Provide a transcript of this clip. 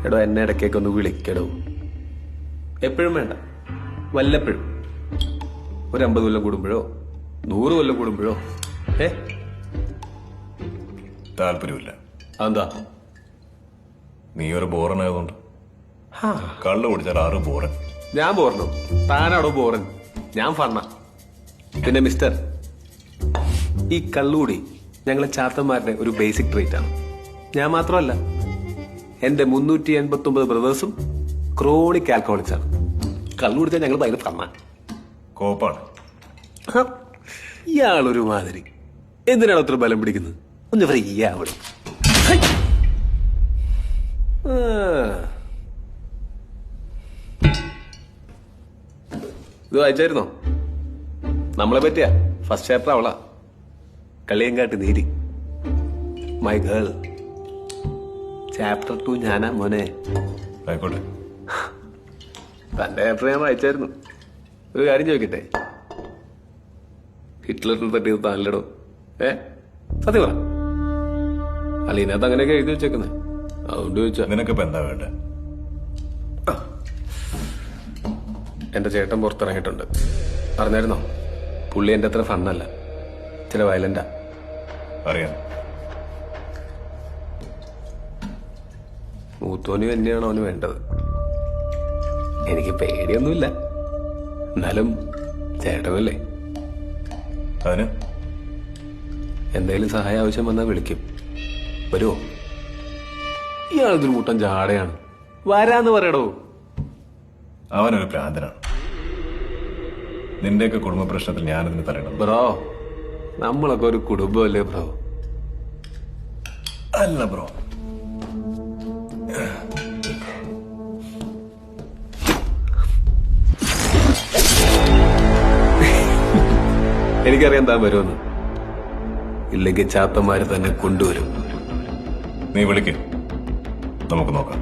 എടോ എന്നെ ഇടയ്ക്കൊന്ന് വിളിക്കടോ. എപ്പോഴും വേണ്ട, വല്ലപ്പോഴും. ഒരു 50 കൊല്ലം കൂടുമ്പോഴോ 100 കൊല്ലം കൂടുമ്പോഴോ. താല്പര്യമില്ല. അതെന്താ? നീ ഒരു ബോറനായതുകൊണ്ട്. കള്ളു കുടിച്ചാൽ 6 ബോറൻ. ഞാൻ ബോറനോ? താനാടോ ബോറൻ, ഞാൻ ഫണ്ണ. പിന്നെ മിസ്റ്റർ, ഈ കള്ളുകൂടി ഞങ്ങളെ ചാത്തന്മാരുടെ ഒരു ബേസിക് ട്രീറ്റ് ആണ്. ഞാൻ മാത്രമല്ല, എന്റെ 389 ബ്രദേഴ്സും ക്രോണിക് ആൽക്കഹോളിക്സ് ആണ്. കള്ളു കുടിച്ചാൽ ഞങ്ങൾ ഭയങ്കര ഫണ്ണ. കോപ്പാണ്. ഇയാളൊരു മാതിരി. എന്തിനാണ് അത്ര ബലം പിടിക്കുന്നത്? ഒന്ന് ഫ്രീ ആവണം. ഇത് വായിച്ചായിരുന്നോ? നമ്മളെ പറ്റിയ ഫസ്റ്റ് ചാപ്റ്റർ അവളാ. Kaliyankattu Neeri, my girl. Chapter 2 ഞാനാ മോനെ. ആയിക്കോട്ടെ. തന്റെ ചാപ്റ്റർ ഞാൻ വായിച്ചായിരുന്നു. ഒരു കാര്യം ചോദിക്കട്ടെ, ഹിറ്റ്ലറിനെ തട്ടിയത് താനല്ലടോ? സത്യം പറ. അല്ല, ഇതിനകത്ത് അങ്ങനെയൊക്കെ എഴുതി വെച്ചേക്കുന്നത്, അതുകൊണ്ട് ചോദിച്ചാ. നിനക്കിപ്പോ എന്താ വേണ്ട? എന്റെ ചേട്ടൻ പുറത്തിറങ്ങിയിട്ടുണ്ട്, അറിഞ്ഞായിരുന്നോ? പുള്ളി എന്റെ അത്ര ഫണ്ണല്ല, ചില വയലന്റാ. അറിയാം. മൂത്തോന് തന്നെയാണ് അവന് വേണ്ടത്. എനിക്ക് പേടിയൊന്നുമില്ല, എന്നാലും ചേട്ടനല്ലേ. അതിന് എന്തെങ്കിലും സഹായം ആവശ്യം വന്നാൽ വിളിക്കും. വരുമോ? ഇയാളൊരു കൂട്ടം ജാടയാണ്. വരാന്ന് പറയടോ. അവനൊരു ഭ്രാന്തനാണ്. നിന്റെയൊക്കെ കുടുംബ പ്രശ്നത്തിൽ ഞാനതിന് തരണം. ബ്രോ, നമ്മളൊക്കെ ഒരു കുടുംബമല്ലേ ബ്രോ? അല്ല ബ്രോ, എനിക്കറിയാൻ താൻ വരുമെന്ന്. ഇല്ലെങ്കിൽ ചാത്തന്മാര് തന്നെ കൊണ്ടുവരും. നീ വിളിക്കും, നമുക്ക് നോക്കാം.